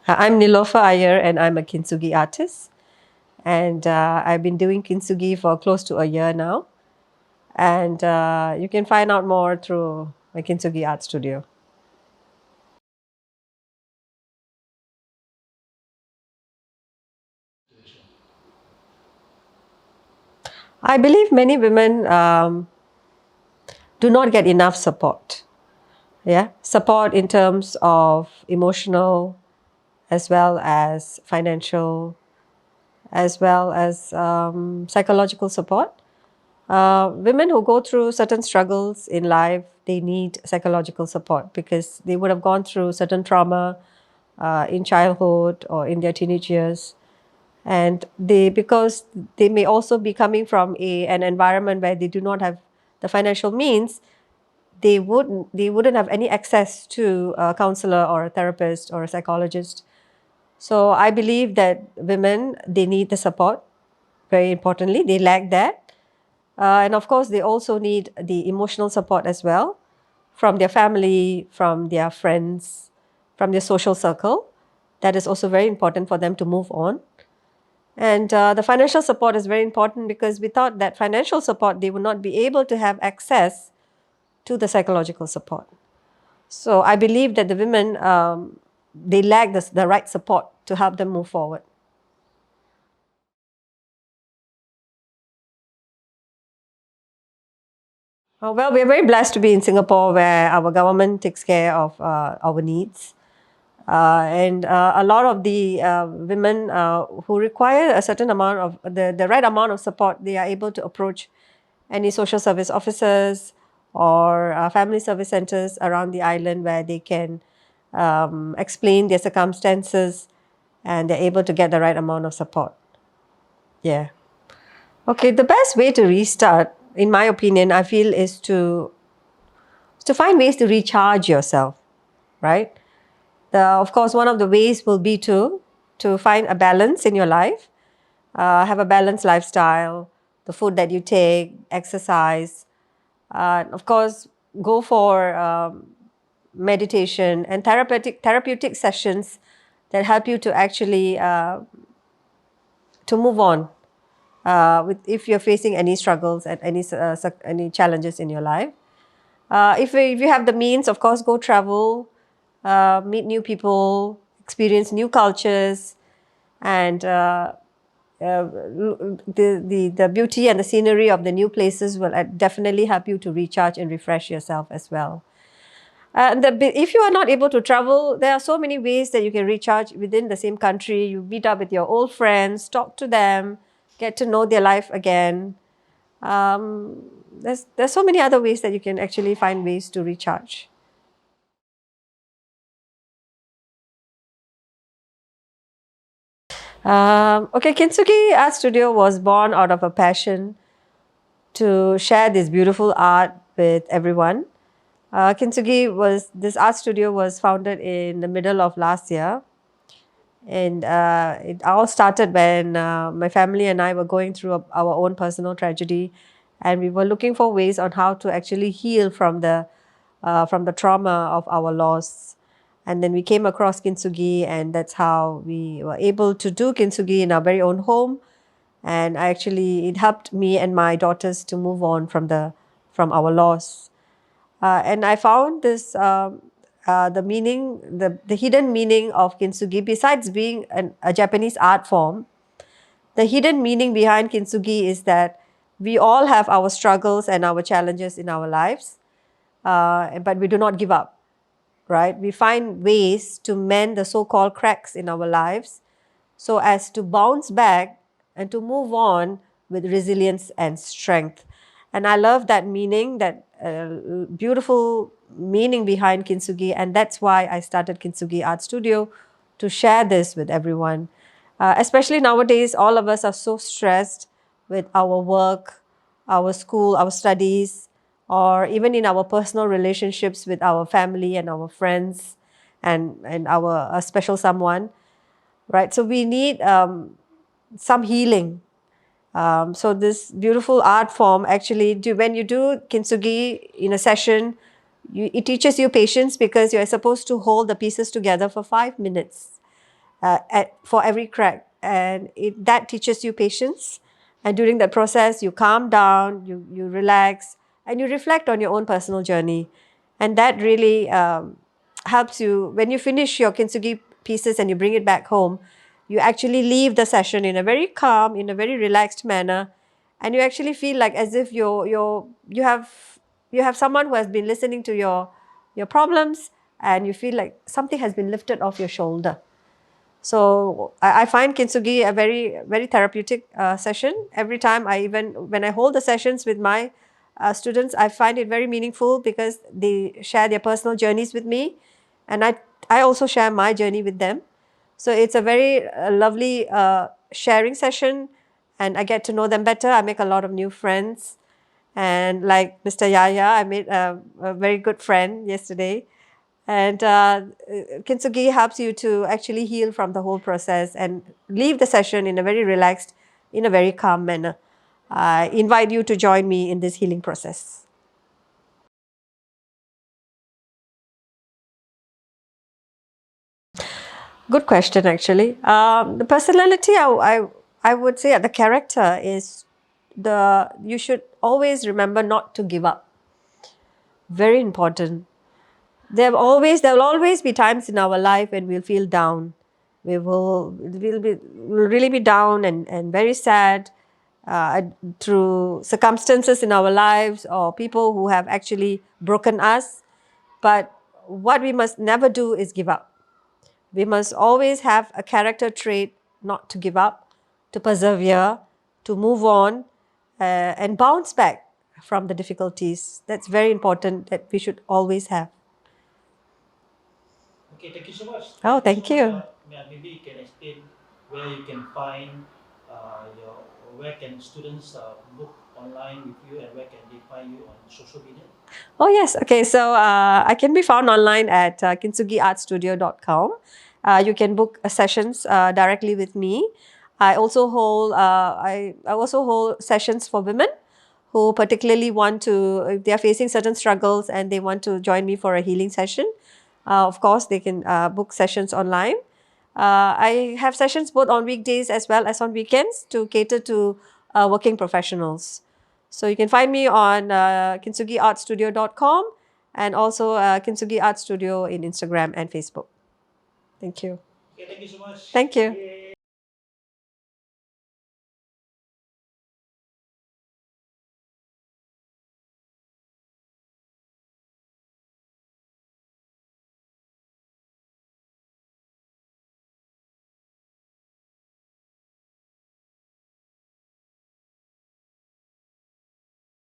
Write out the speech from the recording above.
I'm Nilofar Iyer and I'm a Kintsugi artist. And I've been doing Kintsugi for close to a year now. And you can find out more through my Kintsugi art studio. I believe many women do not get enough support. Yeah, support in terms of emotional as well as financial, as well as psychological support. Women who go through certain struggles in life, they need psychological support because they would have gone through certain trauma in childhood or in their teenage years. And because they may also be coming from an environment where they do not have the financial means, they wouldn't have any access to a counselor or a therapist or a psychologist. So I believe that women, they need the support. Very importantly, they lack that. And of course, they also need the emotional support as well from their family, from their friends, from their social circle. That is also very important for them to move on. And the financial support is very important because without that financial support, they would not be able to have access to the psychological support. So I believe that the women, they lack the right support to help them move forward. Well, we're very blessed to be in Singapore where our government takes care of our needs. And a lot of the women who require a certain amount of the right amount of support, they are able to approach any social service officers or family service centers around the island where they can explain their circumstances and they're able to get the right amount of support. Yeah. Okay, the best way to restart, in my opinion, I feel is to find ways to recharge yourself, right? Of course, one of the ways will be to find a balance in your life, have a balanced lifestyle, the food that you take, exercise, of course, go for meditation and therapeutic sessions that help you to actually to move on if you're facing any struggles and any challenges in your life. If you have the means, of course, go travel, meet new people, experience new cultures, and the beauty and the scenery of the new places will definitely help you to recharge and refresh yourself as well. If you are not able to travel, there are so many ways that you can recharge within the same country. You meet up with your old friends, talk to them, get to know their life again. There's so many other ways that you can actually find ways to recharge. Okay, Kintsugi Art Studio was born out of a passion to share this beautiful art with everyone. This art studio was founded in the middle of last year. And it all started when my family and I were going through our own personal tragedy, and we were looking for ways on how to actually heal from the trauma of our loss. And then we came across Kintsugi, and that's how we were able to do Kintsugi in our very own home. And it helped me and my daughters to move on from our loss. And I found the hidden meaning of Kintsugi, besides being a Japanese art form, the hidden meaning behind Kintsugi is that we all have our struggles and our challenges in our lives, but we do not give up, right? We find ways to mend the so-called cracks in our lives so as to bounce back and to move on with resilience and strength. And I love that meaning, that beautiful meaning behind Kintsugi, and that's why I started Kintsugi Art Studio, to share this with everyone. Especially nowadays, all of us are so stressed with our work, our school, our studies, or even in our personal relationships with our family and our friends and our a special someone, right? So we need some healing. So this beautiful art form actually, when you do Kintsugi in a session, it teaches you patience because you're supposed to hold the pieces together for 5 minutes. for every crack. And that teaches you patience. And during that process, you calm down, you relax, and you reflect on your own personal journey. And that really helps you when you finish your Kintsugi pieces and you bring it back home. You actually leave the session in a very calm, in a very relaxed manner, and you actually feel like as if you have someone who has been listening to your problems, and you feel like something has been lifted off your shoulder. So I find Kintsugi a very, very therapeutic session. Every time when I hold the sessions with my students, I find it very meaningful because they share their personal journeys with me, and I also share my journey with them. So it's a very lovely sharing session, and I get to know them better. I make a lot of new friends, and like Mr. Yaya, I made a very good friend yesterday. And Kintsugi helps you to actually heal from the whole process and leave the session in a very relaxed, in a very calm manner. I invite you to join me in this healing process. Good question, actually. The personality, I would say the character is you should always remember not to give up. Very important. There will always be times in our life when we'll feel down. We'll really be down and very sad uh, through circumstances in our lives or people who have actually broken us. But what we must never do is give up. We must always have a character trait not to give up, to persevere, to move on, and bounce back from the difficulties. That's very important that we should always have. Okay, thank you so much. Oh, Thank you thank so much. you. Maybe you can explain where you can find your, where can students book online with you, and where can they find you on social media? Oh, yes. Okay. So I can be found online at kintsugiartstudio.com. You can book sessions directly with me. I also hold sessions for women who particularly want to, if they are facing certain struggles and they want to join me for a healing session. Of course, they can book sessions online. I have sessions both on weekdays as well as on weekends to cater to working professionals. So you can find me on kintsugiartstudio.com and also Kintsugi Art Studio in Instagram and Facebook. Thank you. Okay, thank you so much. Thank you. Yay.